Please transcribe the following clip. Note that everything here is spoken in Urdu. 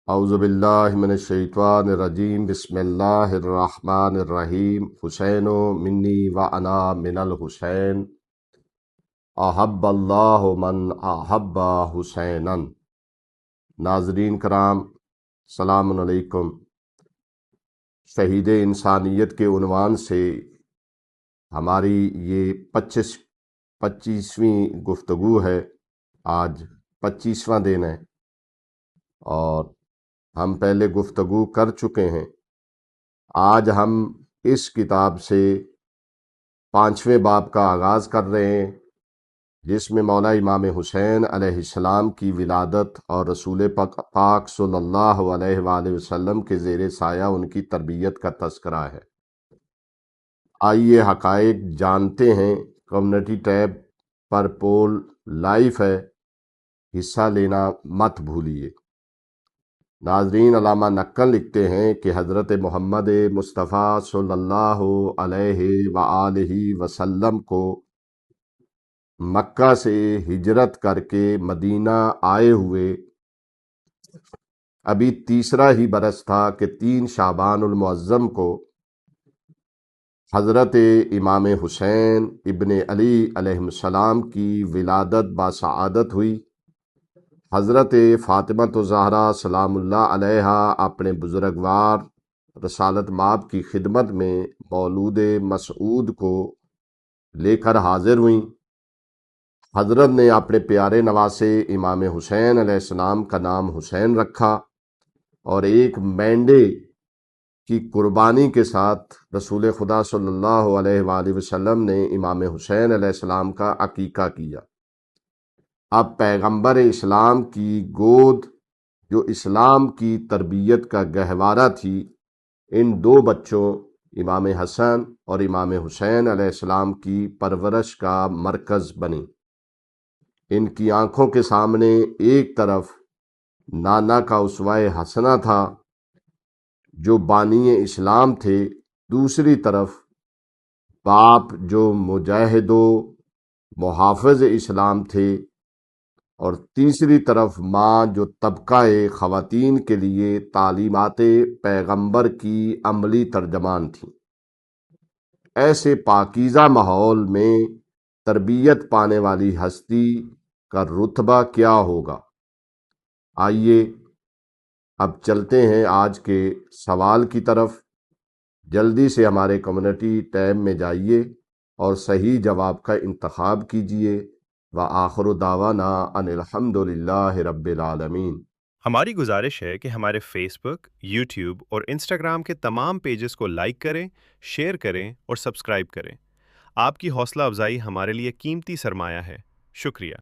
اعوذ باللہ من الشیطان الرجیم بسم اللہ الرحمن الرحیم حسین منی و انا من الحسین احب اللہ من احب حسینا۔ ناظرین کرام، السلام علیکم۔ شہید انسانیت کے عنوان سے ہماری یہ 25ویں گفتگو ہے۔ آج 25واں دن ہے اور ہم پہلے گفتگو کر چکے ہیں۔ آج ہم اس کتاب سے 5ویں باب کا آغاز کر رہے ہیں، جس میں مولا امام حسین علیہ السلام کی ولادت اور رسول پاک صلی اللہ علیہ وآلہ وسلم کے زیر سایہ ان کی تربیت کا تذکرہ ہے۔ آئیے حقائق جانتے ہیں۔ کمیونٹی ٹیب پر پول لائیو ہے، حصہ لینا مت بھولیے۔ ناظرین، علامہ نقل لکھتے ہیں کہ حضرت محمد مصطفیٰ صلی اللہ علیہ وآلہ وسلم کو مکہ سے ہجرت کر کے مدینہ آئے ہوئے ابھی تیسرا ہی برس تھا کہ 3 شعبان المعظم کو حضرت امام حسین ابن علی علیہ السلام کی ولادت باسعادت ہوئی۔ حضرت فاطمہ زہرا سلام اللہ علیہا اپنے بزرگوار رسالت مآب کی خدمت میں مولود مسعود کو لے کر حاضر ہوئیں۔ حضرت نے اپنے پیارے نواسے امام حسین علیہ السلام کا نام حسین رکھا اور ایک مینڈے کی قربانی کے ساتھ رسول خدا صلی اللہ علیہ وآلہ وسلم نے امام حسین علیہ السلام کا عقیقہ کیا۔ اب پیغمبر اسلام کی گود، جو اسلام کی تربیت کا گہوارہ تھی، ان 2 بچوں امام حسن اور امام حسین علیہ السلام کی پرورش کا مرکز بنی۔ ان کی آنکھوں کے سامنے ایک طرف نانا کا اسوہ حسنہ تھا جو بانی اسلام تھے، دوسری طرف باپ جو مجاہد و محافظ اسلام تھے، اور تیسری طرف ماں جو طبقہ خواتین کے لیے تعلیمات پیغمبر کی عملی ترجمان تھیں۔ ایسے پاکیزہ ماحول میں تربیت پانے والی ہستی کا رتبہ کیا ہوگا؟ آئیے اب چلتے ہیں آج کے سوال کی طرف۔ جلدی سے ہمارے کمیونٹی ٹیب میں جائیے اور صحیح جواب کا انتخاب کیجیے۔ وآخر دعوانا ان الحمد للہ رب العالمین۔ ہماری گزارش ہے کہ ہمارے فیس بک، یوٹیوب اور انسٹاگرام کے تمام پیجز کو لائک کریں، شیئر کریں اور سبسکرائب کریں۔ آپ کی حوصلہ افزائی ہمارے لیے قیمتی سرمایہ ہے۔ شکریہ۔